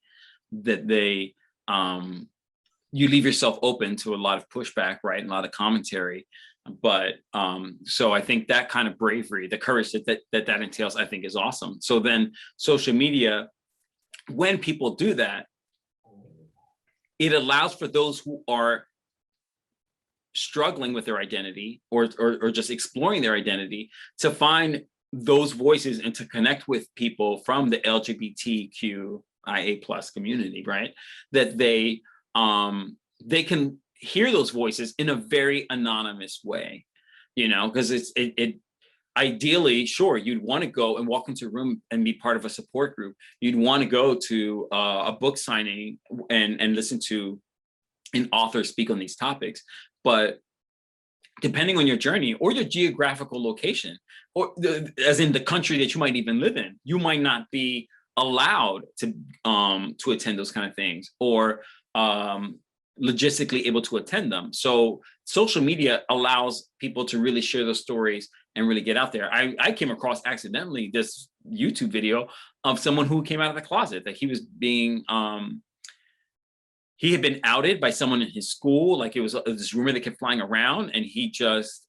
That they, you leave yourself open to a lot of pushback, right, and a lot of commentary. But so I think that kind of bravery, the courage that entails, I think is awesome. So then social media, when people do that, it allows for those who are struggling with their identity or just exploring their identity to find those voices and to connect with people from the LGBTQIA+ community, right? That they can hear those voices in a very anonymous way, because it ideally, sure, you'd want to go and walk into a room and be part of a support group. You'd want to go to a book signing and listen to an author speak on these topics. But depending on your journey or your geographical location, or as in the country that you might even live in, you might not be allowed to attend those kind of things, or logistically able to attend them. So social media allows people to really share those stories and really get out there. I came across accidentally this YouTube video of someone who came out of the closet, that he was being, he had been outed by someone in his school. Like, it was this rumor that kept flying around, and he just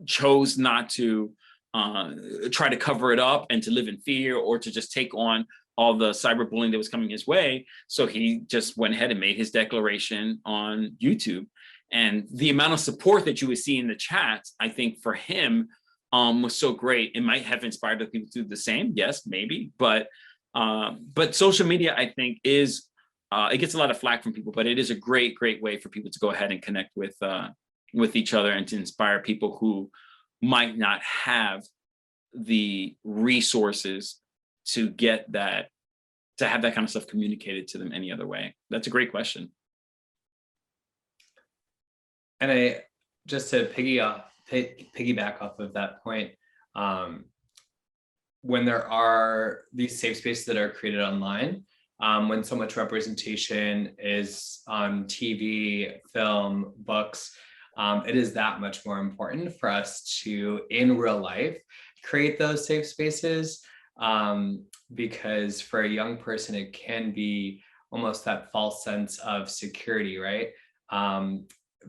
chose not to try to cover it up and to live in fear, or to just take on all the cyberbullying that was coming his way. So he just went ahead and made his declaration on YouTube. And the amount of support that you would see in the chats, I think for him was so great. It might have inspired other people to do the same. Yes, maybe. But social media, I think, is, it gets a lot of flack from people, but it is a great, great way for people to go ahead and connect with each other and to inspire people who might not have the resources to get that, to have that kind of stuff communicated to them any other way? That's a great question. And just to piggyback off of that point, when there are these safe spaces that are created online, when so much representation is on TV, film, books, it is that much more important for us to, in real life, create those safe spaces, because for a young person, it can be almost that false sense of security, right?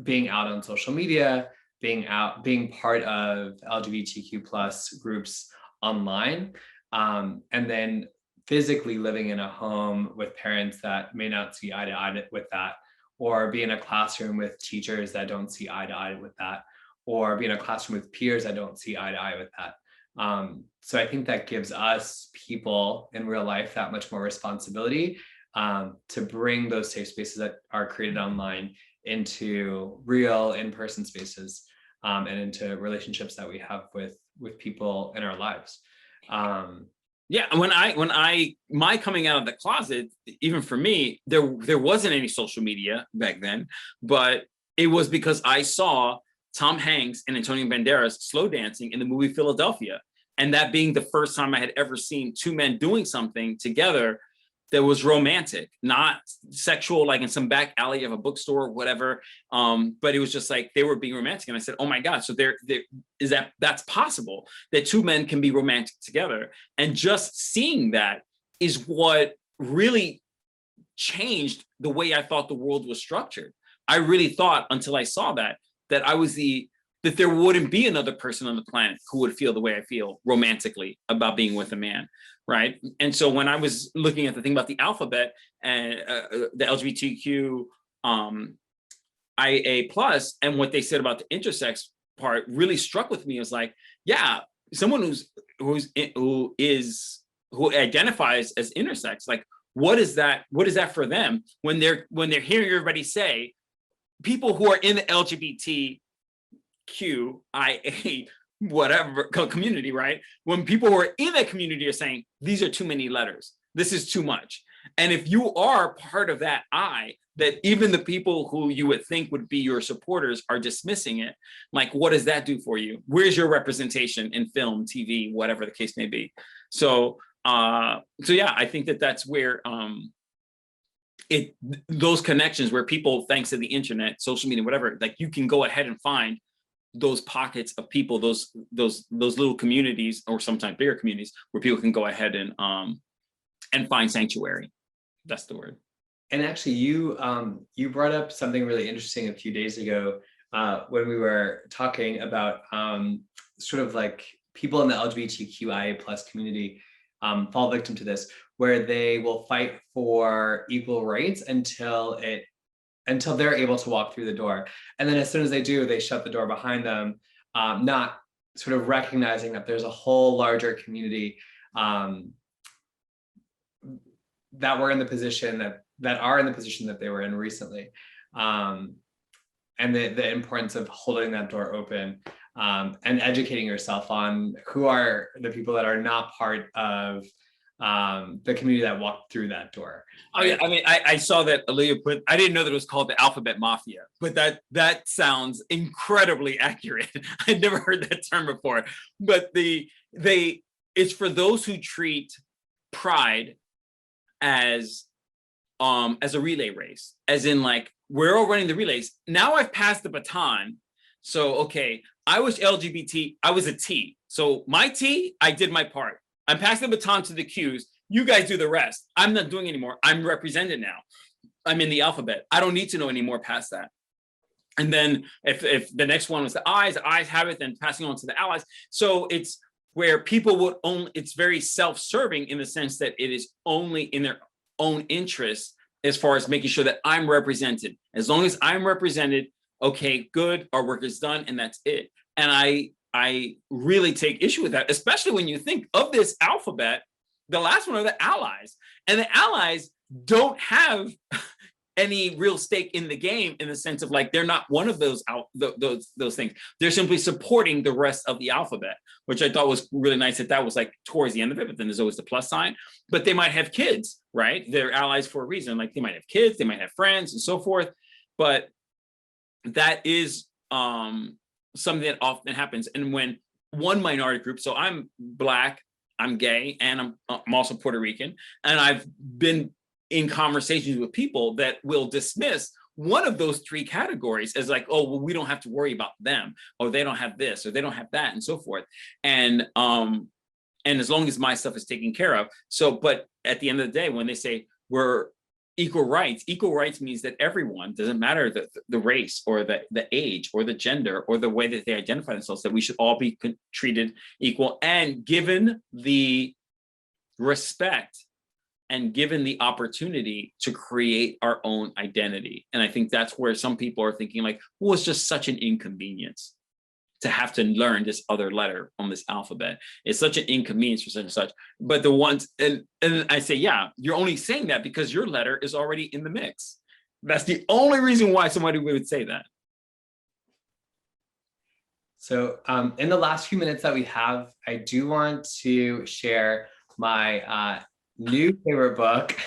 Being out on social media, being part of LGBTQ plus groups online, and then physically living in a home with parents that may not see eye to eye with that, or be in a classroom with teachers that don't see eye to eye with that, or be in a classroom with peers that don't see eye to eye with that. So I think that gives us people in real life that much more responsibility, to bring those safe spaces that are created online into real in-person spaces, and into relationships that we have with people in our lives. Yeah, my coming out of the closet, even for me, there wasn't any social media back then, but it was because I saw Tom Hanks and Antonio Banderas slow dancing in the movie Philadelphia. And that being the first time I had ever seen two men doing something together that was romantic, not sexual, like in some back alley of a bookstore or whatever. But it was just like they were being romantic. And I said, oh my God, so that's possible, that two men can be romantic together. And just seeing that is what really changed the way I thought the world was structured. I really thought, until I saw that I was that there wouldn't be another person on the planet who would feel the way I feel romantically about being with a man, right? And so when I was looking at the thing about the alphabet and the LGBTQ IA plus, and what they said about the intersex part really struck with me. It was like, yeah, someone who identifies as intersex, like, what is that for them when they're hearing everybody say, people who are in the LGBTQIA whatever community, right? When people who are in that community are saying, these are too many letters, this is too much. And if you are part of that that even the people who you would think would be your supporters are dismissing it, like, what does that do for you? Where's your representation in film, TV, whatever the case may be? So yeah, I think that's where those connections where people, thanks to the internet, social media, whatever, like, you can go ahead and find those pockets of people, those little communities, or sometimes bigger communities, where people can go ahead and find sanctuary. That's the word. And actually, you brought up something really interesting a few days ago, when we were talking about sort of like people in the LGBTQIA plus community fall victim to this, where they will fight for equal rights until they're able to walk through the door. And then as soon as they do, they shut the door behind them, not sort of recognizing that there's a whole larger community that were in the position that are in the position that they were in recently. And the importance of holding that door open, and educating yourself on who are the people that are not part of the community that walked through that door. Oh yeah, I mean, I saw that Aaliyah put, I didn't know that it was called the Alphabet Mafia, but that sounds incredibly accurate. I'd never heard that term before. But it's for those who treat Pride as a relay race, as in, like, we're all running the relays. Now I've passed the baton. So okay, I was LGBT, I was a T. So my T, I did my part. I'm passing the baton to the Qs. You guys do the rest. I'm not doing anymore. I'm represented now. I'm in the alphabet. I don't need to know anymore past that. And then if the next one was the I's have it, then passing on to the allies. So it's where people would it's very self-serving, in the sense that it is only in their own interest, as far as making sure that I'm represented. As long as I'm represented, okay, good, our work is done, and that's it. And I really take issue with that, especially when you think of this alphabet. The last one are the allies, and the allies don't have any real stake in the game, in the sense of like they're not one of those those things. They're simply supporting the rest of the alphabet, which I thought was really nice. That was like towards the end of it, but then there's always the plus sign. But they might have kids, right? They're allies for a reason. Like they might have kids, they might have friends, and so forth. But that is something that often happens. And when one minority group, so I'm Black, I'm gay, and I'm also Puerto Rican, and I've been in conversations with people that will dismiss one of those three categories as like, oh, well, we don't have to worry about them, or they don't have this, or they don't have that, and so forth. And as long as my stuff is taken care of. So, but at the end of the day, when they say we're equal rights means that everyone, doesn't matter the race or the age or the gender or the way that they identify themselves, that we should all be treated equal and given the respect and given the opportunity to create our own identity. And I think that's where some people are thinking like, well, it's just such an inconvenience to have to learn this other letter on this alphabet. It's such an inconvenience for such and such. But the ones, and I say, yeah, you're only saying that because your letter is already in the mix. That's the only reason why somebody would say that. So in the last few minutes that we have, I do want to share my new favorite book,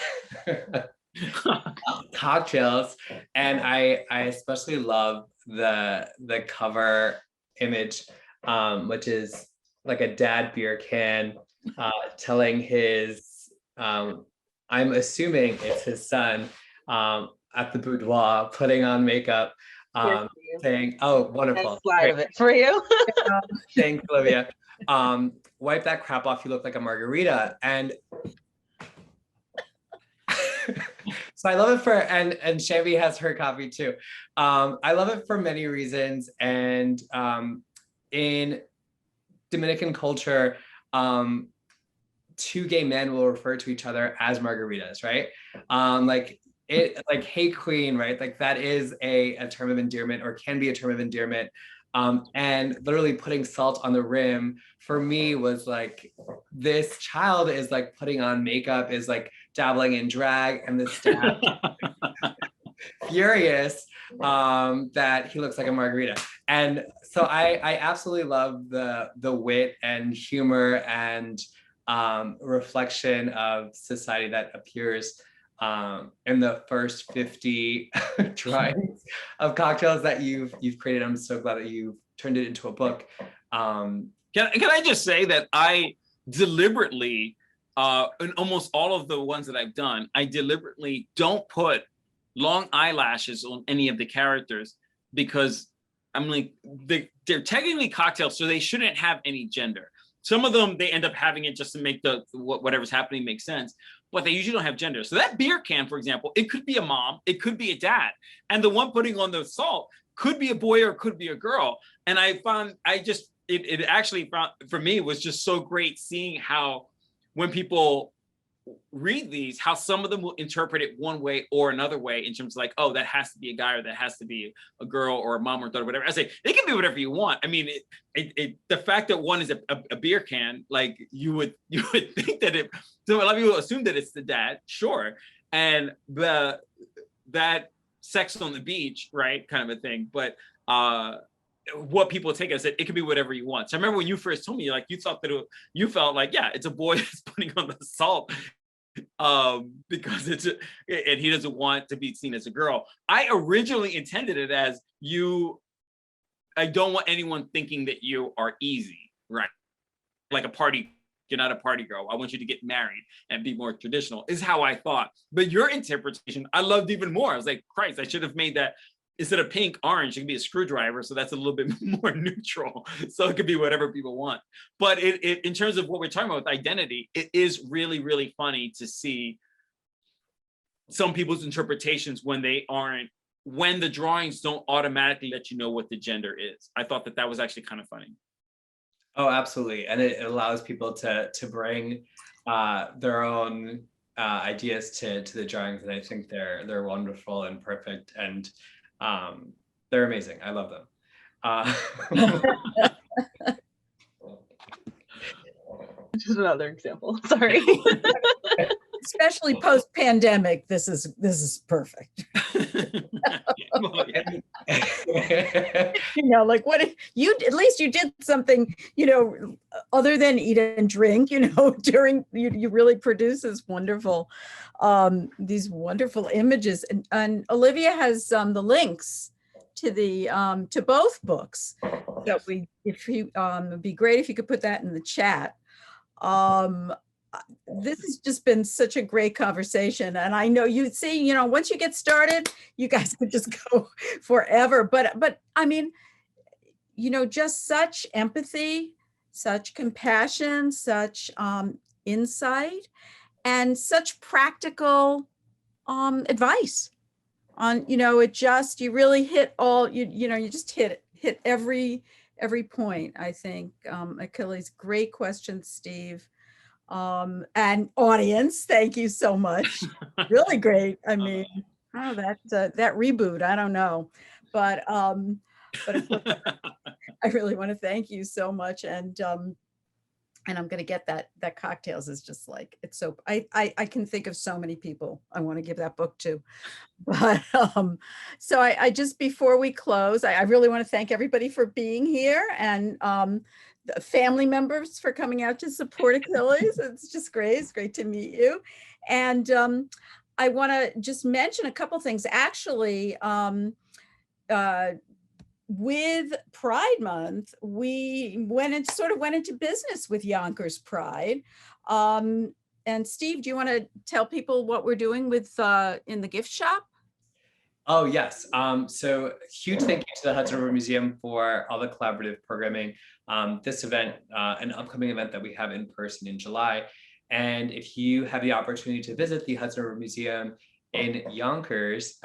Cocktails. And I especially love the cover image, which is like a dad beer can telling his, I'm assuming it's his son, at the boudoir, putting on makeup, saying, oh, wonderful. Slide of it for you. Thanks, Olivia. Wipe that crap off, you look like a margarita. And so I love it for, and Chevy has her copy too. I love it for many reasons. And in Dominican culture, two gay men will refer to each other as margaritas, right? Like hey queen, right? Like that is a term of endearment, or can be a term of endearment. And literally putting salt on the rim for me was like, this child is like putting on makeup, is like dabbling in drag, and this dad furious that he looks like a margarita. And so I absolutely love the wit and humor and reflection of society that appears in the first 50 drawings of cocktails that you've created. I'm so glad that you've turned it into a book. Can I just say that I deliberately, in almost all of the ones that I've done, I deliberately don't put long eyelashes on any of the characters, because I'm like, they're technically cocktails, so they shouldn't have any gender. Some of them, they end up having it just to make whatever's happening make sense, but they usually don't have gender. So that beer can, for example, it could be a mom, it could be a dad. And the one putting on the salt could be a boy or could be a girl. And I found, it actually, for me, was just so great seeing how when people read these, how some of them will interpret it one way or another way in terms of like, oh, that has to be a guy, or that has to be a girl, or a mom, or daughter, whatever. I say, it can be whatever you want. I mean, the fact that one is a beer can, like you would think that so a lot of people assume that it's the dad, sure. And that sex on the beach, right, kind of a thing. But what people take it as, it could be whatever you want. So I remember when you first told me, like, you thought that you felt like, yeah, it's a boy that's putting on the salt because and he doesn't want to be seen as a girl. I originally intended it as I don't want anyone thinking that you are easy, right? Like a party, you're not a party girl. I want you to get married and be more traditional, is how I thought. But your interpretation, I loved even more. I was like, Christ, I should have made that, instead of pink, orange, it could be a screwdriver. So that's a little bit more neutral. So it could be whatever people want. But in terms of what we're talking about with identity, it is really, really funny to see some people's interpretations when the drawings don't automatically let you know what the gender is. I thought that was actually kind of funny. Oh, absolutely. And it allows people to bring their own ideas to the drawings. And I think they're wonderful and perfect. And they're amazing. I love them. Just another example. Sorry. especially post-pandemic, this is perfect. Well, yeah. Like what you, at least you did something, other than eat and drink, during, you really produce these wonderful images. And Olivia has the links to to both books. So it'd be great if you could put that in the chat. This has just been such a great conversation. And I know once you get started, you guys could just go forever. But I mean, just such empathy, such compassion, such insight, and such practical advice on, you really hit all, you just hit every point, I think. Achilles, great question, Steve. And audience, thank you so much. Really great. I mean, that reboot, I don't know, but I really want to thank you so much. And I'm going to get that cocktails is just like, it's so, I can think of so many people I want to give that book to. But so I just, before we close, I really want to thank everybody for being here, and the family members for coming out to support Achilles. It's just great. It's great to meet you. And I want to just mention a couple things. Actually, with Pride Month, we went into business with Yonkers Pride. And Steve, do you want to tell people what we're doing with in the gift shop? Oh, yes. So huge thank you to the Hudson River Museum for all the collaborative programming. This event, an upcoming event that we have in person in July. And if you have the opportunity to visit the Hudson River Museum in Yonkers,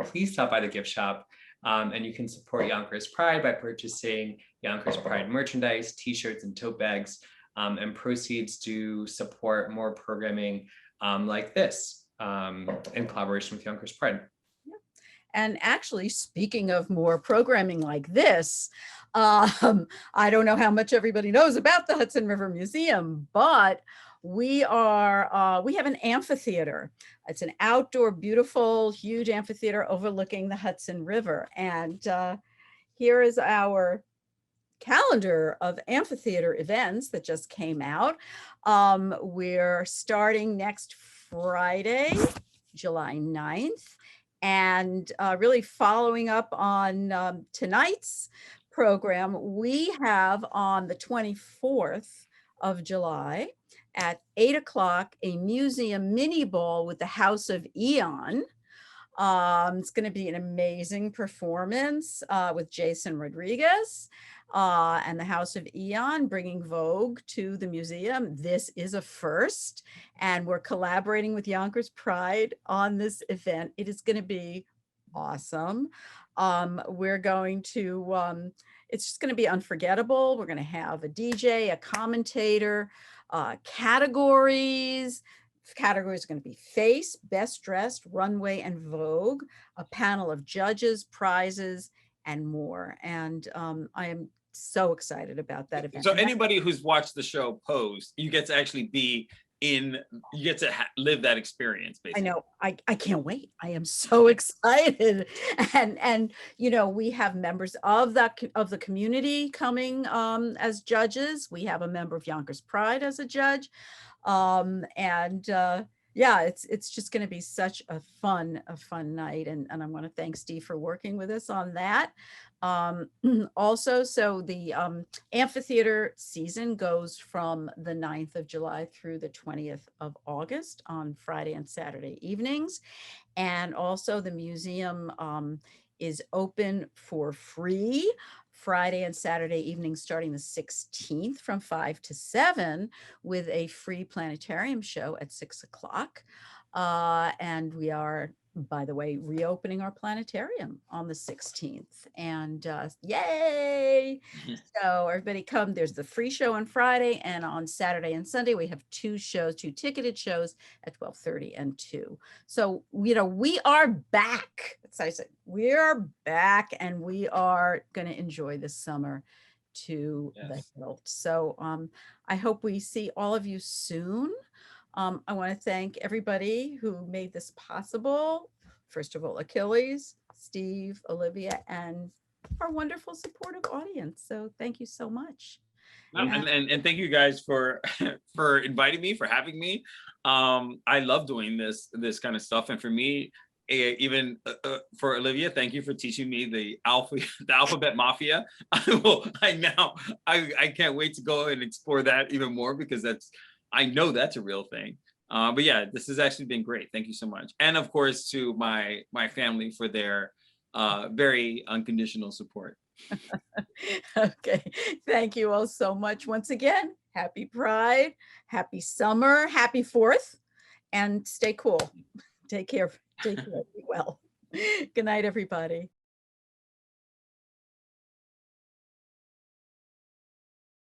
please stop by the gift shop. And you can support Yonkers Pride by purchasing Yonkers Pride merchandise, t-shirts, and tote bags. And proceeds to support more programming like this in collaboration with Yonkers Pride. And actually, speaking of more programming like this, I don't know how much everybody knows about the Hudson River Museum, but we have an amphitheater. It's an outdoor, beautiful, huge amphitheater overlooking the Hudson River. And here is our calendar of amphitheater events that just came out. We're starting next Friday, July 9th. And really following up on tonight's program, we have on the 24th of July at 8 o'clock, a museum mini ball with the House of Eon. It's going to be an amazing performance with Jason Rodriguez and the House of Eon, bringing Vogue to the museum. This is a first, and we're collaborating with Yonkers Pride on this event. It is going to be awesome. We're going to, it's just going to be unforgettable. We're going to have a DJ, a commentator, categories. Categories are going to be Face, Best Dressed, Runway, and Vogue, a panel of judges, prizes, and more. And I am so excited about that event. So anybody who's watched the show Pose, you get to actually be in, you get to live that experience, basically. I know. I can't wait. I am so excited. And we have members of the community coming as judges. We have a member of Yonkers Pride as a judge. Yeah, it's just going to be such a fun night. And I want to thank Steve for working with us on that. Also, so the amphitheater season goes from the 9th of July through the 20th of August on Friday and Saturday evenings. And also the museum is open for free Friday and Saturday evenings starting the 16th from 5 to 7 with a free planetarium show at 6 o'clock. And we are, by the way, reopening our planetarium on the 16th. And yay! So everybody come. There's the free show on Friday, and on Saturday and Sunday we have two ticketed shows at 12:30 and 2. So we are back. As I said, we are back, and we are going to enjoy this summer to the hilt. So I hope we see all of you soon. I want to thank everybody who made this possible. First of all, Achilles, Steve, Olivia, and our wonderful supportive audience. So thank you so much. And thank you guys for for inviting me, for having me. I love doing this kind of stuff, and for me, even for Olivia, thank you for teaching me the Alphabet Mafia. I can't wait to go and explore that even more, because I know that's a real thing. But yeah, this has actually been great. Thank you so much, and of course to my family for their very unconditional support. Okay, thank you all so much once again. Happy Pride, happy summer, happy 4th, and stay cool. Take care. Be well. Good night, everybody.